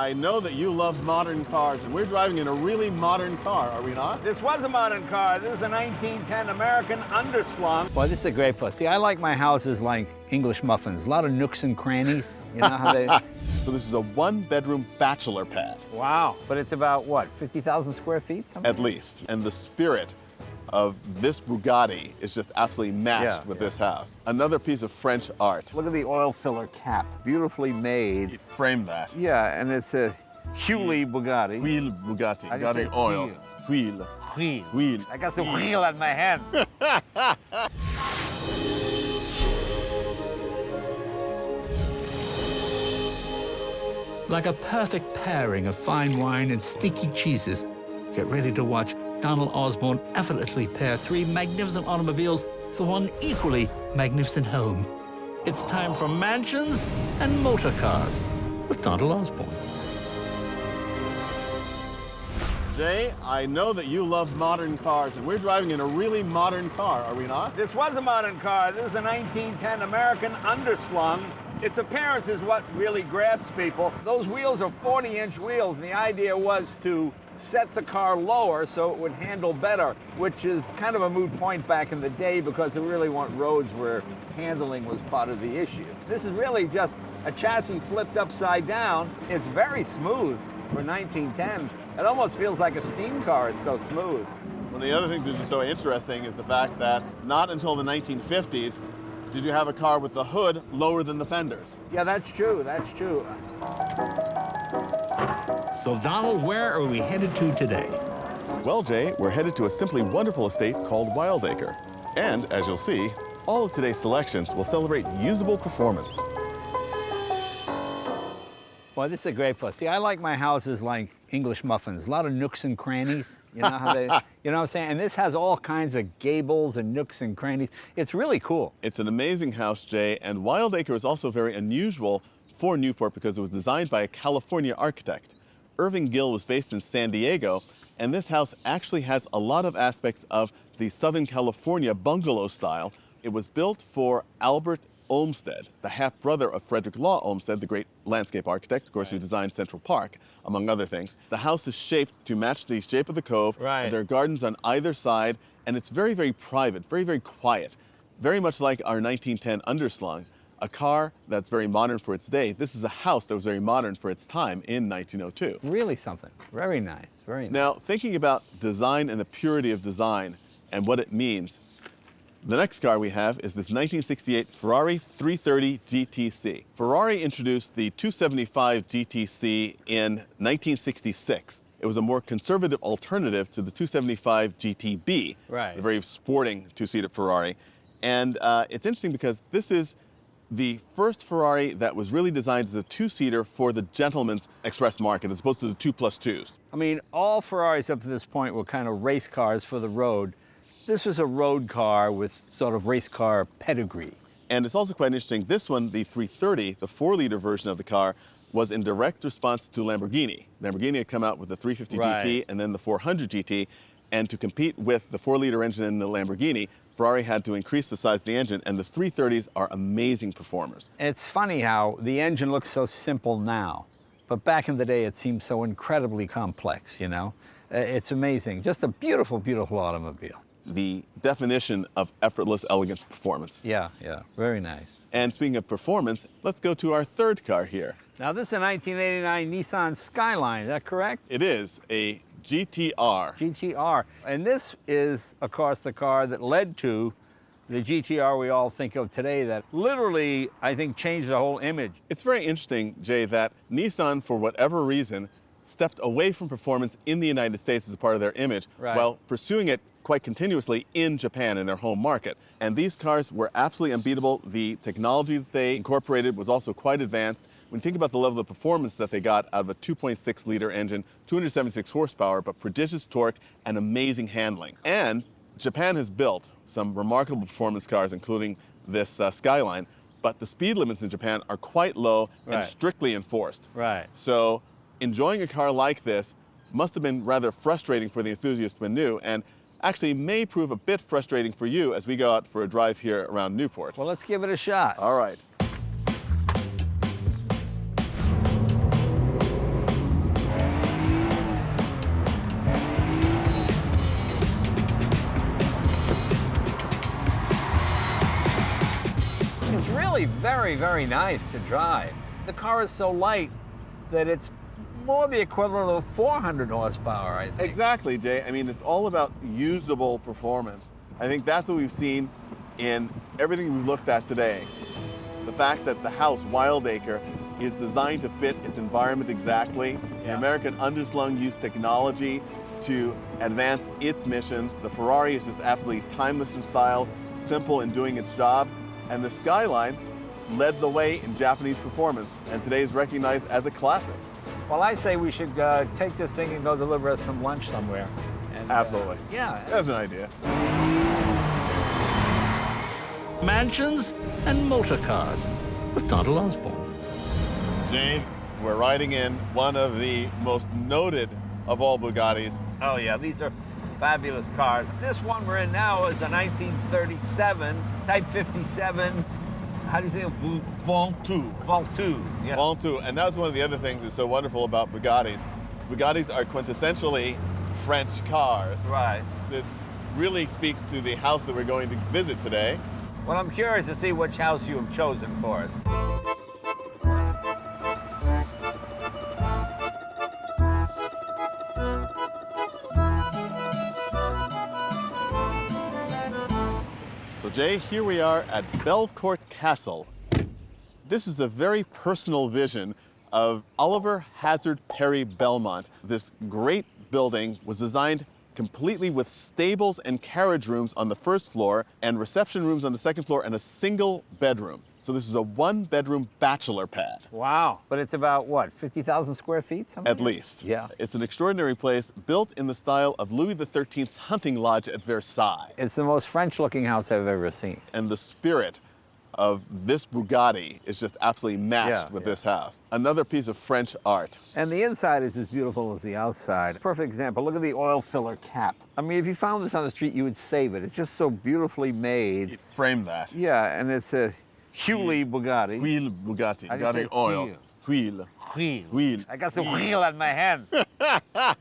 I know that you love modern cars, and we're driving in a really modern car, are we not? This was a modern car. This is a 1910 American underslung. Boy, this is a great place. See, I like my houses like English muffins. A lot of nooks and crannies. You know how they... So this is a one-bedroom bachelor pad. Wow. But it's about, what, 50,000 square feet? Something? At least. And the spirit of this Bugatti is just absolutely matched with this house. Another piece of French art. Look at the oil filler cap. Beautifully made. You frame that. Yeah, and it's a Hewley Bugatti. Wheel Bugatti. How do you say Bugatti oil. Wheel. Wheel. Wheel. I got some wheel on my hand. Like a perfect pairing of fine wine and sticky cheeses, get ready to watch Donald Osborne effortlessly pair three magnificent automobiles for one equally magnificent home. It's time for mansions and motor cars with Donald Osborne. Jay, I know that you love modern cars, and we're driving in a really modern car, are we not? This was a modern car. This is a 1910 American underslung. Its appearance is what really grabs people. Those wheels are 40-inch wheels, and the idea was to set the car lower so it would handle better, which is kind of a moot point back in the day because there really weren't roads where handling was part of the issue. This is really just a chassis flipped upside down. It's very smooth for 1910. It almost feels like a steam car, it's so smooth. One of the other things that's just so interesting is the fact that not until the 1950s did you have a car with the hood lower than the fenders. Yeah, that's true, that's true. So Donald, where are we headed to today? Well, Jay, we're headed to a simply wonderful estate called Wildacre. And, as you'll see, all of today's selections will celebrate usable performance. Boy, this is a great place. See, I like my houses like English muffins. A lot of nooks and crannies. You know how they, you know what I'm saying? And this has all kinds of gables and nooks and crannies. It's really cool. It's an amazing house, Jay, and Wildacre is also very unusual for Newport because it was designed by a California architect. Irving Gill was based in San Diego, and this house actually has a lot of aspects of the Southern California bungalow style. It was built for Albert Olmsted, the half-brother of Frederick Law Olmsted, the great landscape architect, of course, who designed Central Park, among other things. The house is shaped to match the shape of the cove. Right. There are gardens on either side, and it's very, very private, very, very quiet, very much like our 1910 underslung, a car that's very modern for its day. This is a house that was very modern for its time in 1902. Really something. Very nice, very nice. Now, thinking about design and the purity of design and what it means, the next car we have is this 1968 Ferrari 330 GTC. Ferrari introduced the 275 GTC in 1966. It was a more conservative alternative to the 275 GTB, Right. the very sporting two-seater Ferrari. And it's interesting because this is the first Ferrari that was really designed as a two-seater for the gentleman's express market as opposed to the 2+2s. I mean, all Ferraris up to this point were kind of race cars for the road. This was a road car with sort of race car pedigree. And it's also quite interesting, this one, the 330, the 4-liter version of the car, was in direct response to Lamborghini. Lamborghini had come out with the 350 Right. GT and then the 400 GT, and to compete with the 4-liter engine in the Lamborghini, Ferrari had to increase the size of the engine, and the 330s are amazing performers. It's funny how the engine looks so simple now, but back in the day it seemed so incredibly complex, you know? It's amazing. Just a beautiful, beautiful automobile. The definition of effortless elegance performance. Yeah, yeah, very nice. And speaking of performance, let's go to our third car here. Now this is a 1989 Nissan Skyline, is that correct? It is a GTR. GTR. And this is, of course, the car that led to the GTR we all think of today that literally, I think, changed the whole image. It's very interesting, Jay, that Nissan, for whatever reason, stepped away from performance in the United States as a part of their image, Right. while pursuing it quite continuously in Japan, in their home market. And these cars were absolutely unbeatable. The technology that they incorporated was also quite advanced. When you think about the level of performance that they got out of a 2.6-liter engine, 276 horsepower, but prodigious torque and amazing handling. And Japan has built some remarkable performance cars, including this Skyline, but the speed limits in Japan are quite low and Right. strictly enforced. Right. So enjoying a car like this must have been rather frustrating for the enthusiast when new, and actually may prove a bit frustrating for you as we go out for a drive here around Newport. Well, let's give it a shot. All right. very, very nice to drive. The car is so light that it's more the equivalent of 400 horsepower, I think. Exactly, Jay. I mean, it's all about usable performance. I think that's what we've seen in everything we've looked at today. The fact that the house, Wildacre, is designed to fit its environment exactly. The American underslung used technology to advance its missions. The Ferrari is just absolutely timeless in style, simple in doing its job. And the Skyline led the way in Japanese performance, and today is recognized as a classic. Well, I say we should take this thing and go deliver us some lunch somewhere. And, Absolutely. Yeah. That's an idea. Mansions and motor cars with Donald Osborne. Jay, we're riding in one of the most noted of all Bugattis. Oh yeah, these are fabulous cars. This one we're in now is a 1937 Type 57. How do you say it? Ventoux. Ventoux. Yeah. Ventoux. And that's one of the other things that's so wonderful about Bugattis. Bugattis are quintessentially French cars. Right. This really speaks to the house that we're going to visit today. Well, I'm curious to see which house you have chosen for us. So Jay, here we are at Belcourt Castle. This is the very personal vision of Oliver Hazard Perry Belmont. This great building was designed completely with stables and carriage rooms on the first floor and reception rooms on the second floor and a single bedroom. So this is a one-bedroom bachelor pad. Wow. But it's about, what, 50,000 square feet? Something? At least. Yeah. It's an extraordinary place built in the style of Louis XIII's hunting lodge at Versailles. It's the most French-looking house I've ever seen. And the spirit of this Bugatti is just absolutely matched with this house. Another piece of French art. And the inside is as beautiful as the outside. Perfect example. Look at the oil filler cap. I mean, if you found this on the street, you would save it. It's just so beautifully made. Frame that. Yeah, and it's a Hewley Bugatti. Wheel Bugatti. How do you say Bugatti oil. wheel? Wheel. Wheel. Wheel. I got some wheel on my hand.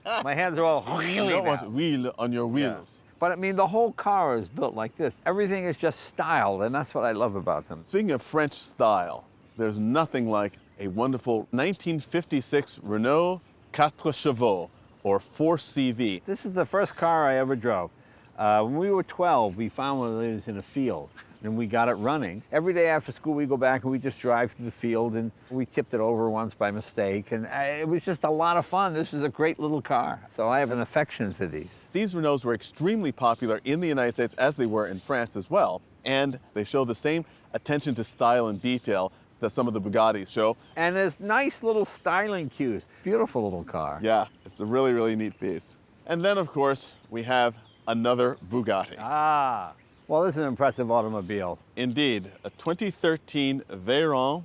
My hands are all You wheely don't now. want wheel on your wheels. But I mean, the whole car is built like this. Everything is just styled, and that's what I love about them. Speaking of French style, there's nothing like a wonderful 1956 Renault 4 chevaux, or 4CV. This is the first car I ever drove. When we were 12, we found one of these in a field, and we got it running. Every day after school, we go back and we just drive through the field, and we tipped it over once by mistake, and it was just a lot of fun. This is a great little car, so I have an affection for these. These Renaults were extremely popular in the United States as they were in France as well, and they show the same attention to style and detail that some of the Bugattis show. And there's nice little styling cues. Beautiful little car. Yeah, it's a really, really neat piece. And then, of course, we have another Bugatti. Ah, well, this is an impressive automobile. Indeed, a 2013 Veyron,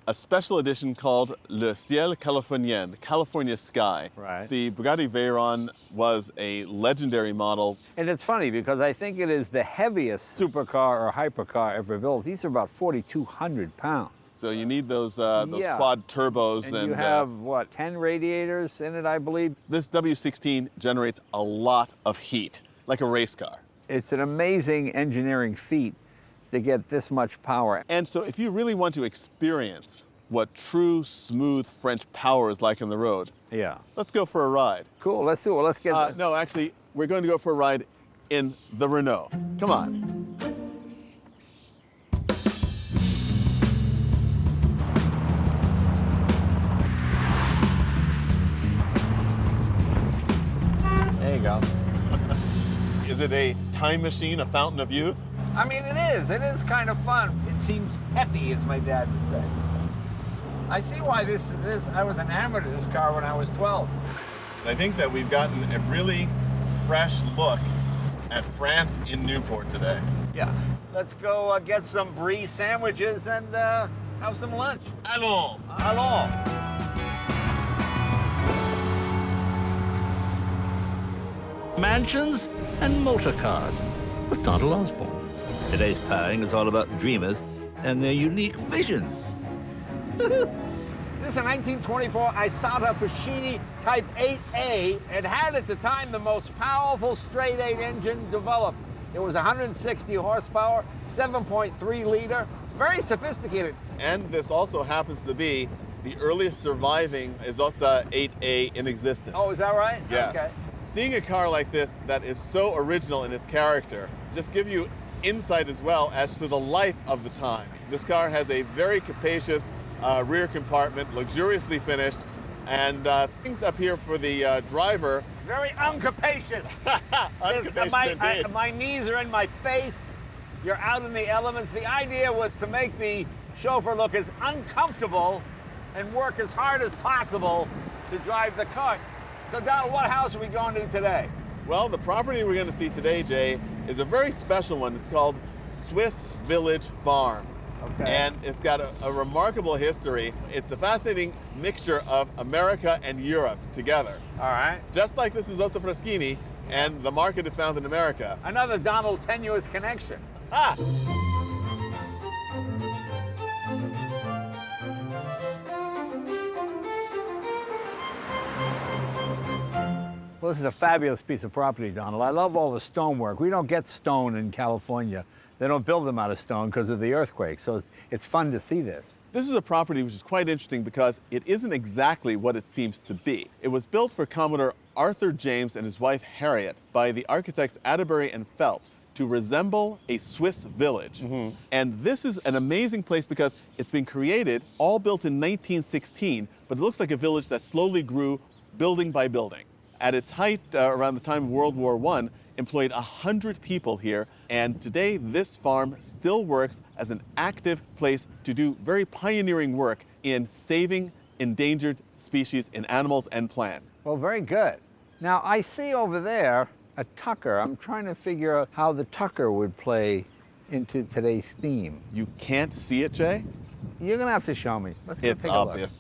a special edition called Le Ciel Californien, the California Sky. Right. The Bugatti Veyron was a legendary model. And it's funny because I think it is the heaviest supercar or hypercar ever built. These are about 4,200 pounds. So you need those Yeah. quad turbos. And you have, what, 10 radiators in it, I believe? This W16 generates a lot of heat, like a race car. It's an amazing engineering feat to get this much power. And so if you really want to experience what true, smooth French power is like on the road, Yeah. let's go for a ride. Cool, let's do it. Let's get No, actually, we're going to go for a ride in the Renault. Come on. There you go. Is it a time machine, a fountain of youth? I mean, it is. It is kind of fun. It seems peppy, as my dad would say. I see why this is this. I was enamored of this car when I was 12. And I think that we've gotten a really fresh look at France in Newport today. Yeah. Let's go get some brie sandwiches and have some lunch. Allons! Allons. Mansions and motor cars with Donald Osborne. Today's pairing is all about dreamers and their unique visions. This is a 1924 Isata Fushini Type 8A. It had at the time the most powerful straight-eight engine developed. It was 160 horsepower, 7.3 liter. Very sophisticated. And this also happens to be the earliest surviving Isotta 8A in existence. Oh, is that right? Yes. Okay. Seeing a car like this that is so original in its character just give you insight as well as to the life of the time. This car has a very capacious rear compartment, luxuriously finished, and things up here for the driver. Very uncapacious. Uncapacious indeed. My knees are in my face. You're out in the elements. The idea was to make the chauffeur look as uncomfortable and work as hard as possible to drive the car. So Donald, what house are we going to today? Well, the property we're going to see today, Jay, is a very special one. It's called Swiss Village Farm. Okay. And it's got a remarkable history. It's a fascinating mixture of America and Europe together. All right. Just like this is Otto Fraschini and the market it found in America. Another Donald tenuous connection. Ah! Well, this is a fabulous piece of property, Donald. I love all the stonework. We don't get stone in California. They don't build them out of stone because of the earthquake, so it's fun to see this. This is a property which is quite interesting because it isn't exactly what it seems to be. It was built for Commodore Arthur James and his wife Harriet by the architects Atterbury and Phelps to resemble a Swiss village. And this is an amazing place because it's been created, all built in 1916, but it looks like a village that slowly grew building by building. At its height, around the time of World War I, employed 100 people here, and today this farm still works as an active place to do very pioneering work in saving endangered species in animals and plants. Well, very good. Now, I see over there a tucker. I'm trying to figure out how the tucker would play into today's theme. You can't see it, Jay? You're gonna have to show me. Let's go It's take a look. obvious.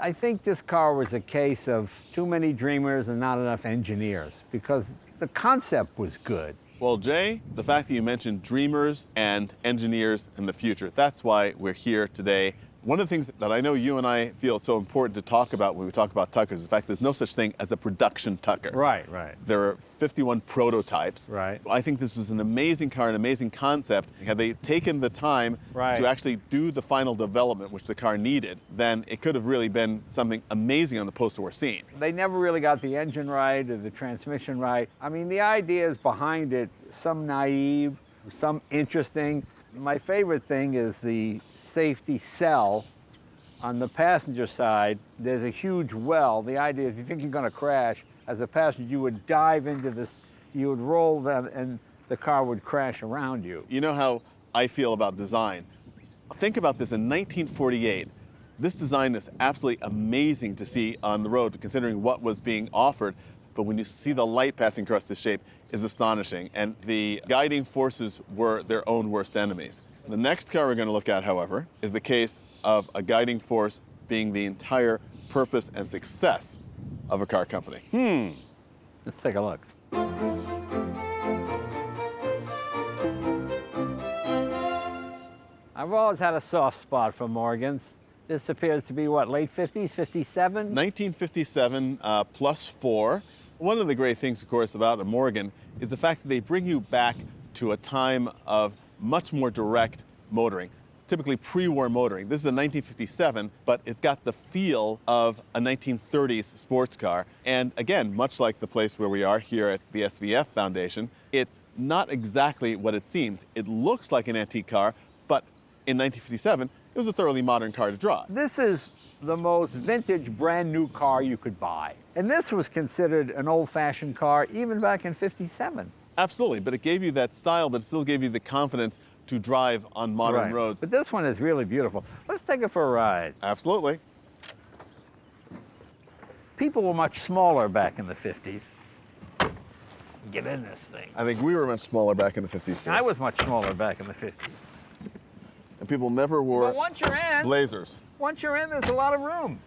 I think this car was a case of too many dreamers and not enough engineers because the concept was good. Well, Jay, the fact that you mentioned dreamers and engineers in the future, that's why we're here today. One of the things that I know you and I feel it's so important to talk about when we talk about tuckers is the fact there's no such thing as a production tucker. Right, right. There are 51 prototypes. Right. I think this is an amazing car, an amazing concept. Had they taken the time Right. to actually do the final development, which the car needed, then it could have really been something amazing on the post-war scene. They never really got the engine right or the transmission right. I mean, the ideas behind it, some naive, some interesting. My favorite thing is the safety cell. On the passenger side, there's a huge well. The idea is if you think you're going to crash, as a passenger, you would dive into this, you would roll that, and the car would crash around you. You know how I feel about design. Think about this, in 1948, this design is absolutely amazing to see on the road, considering what was being offered. But when you see the light passing across this shape, is astonishing. And the guiding forces were their own worst enemies. The next car we're going to look at, however, is the case of a guiding force being the entire purpose and success of a car company. Let's take a look. I've always had a soft spot for Morgans. This appears to be what, late 50s, 57? 1957 plus 4. One of the great things, of course, about a Morgan is the fact that they bring you back to a time of much more direct motoring, typically pre-war motoring. This is a 1957, but it's got the feel of a 1930s sports car. And again, much like the place where we are here at the SVF Foundation, it's not exactly what it seems. It looks like an antique car, but in 1957, it was a thoroughly modern car to drive. This is the most vintage brand new car you could buy. And this was considered an old-fashioned car even back in 57. Absolutely, but it gave you that style, but it still gave you the confidence to drive on modern Right. roads. But this one is really beautiful. Let's take it for a ride. Absolutely. People were much smaller back in the 50s. Get in this thing. I think we were much smaller back in the 50s. too. I was much smaller back in the 50s. And people never wore But once you're in, blazers. there's a lot of room.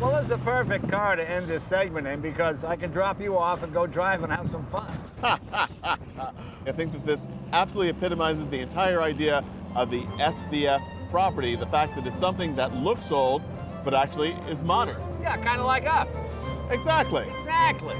Well, this is a perfect car to end this segment in because I can drop you off and go drive and have some fun. I think that this absolutely epitomizes the entire idea of the SVF property, the fact that it's something that looks old, but actually is modern. Yeah, kind of like us. Exactly. Exactly.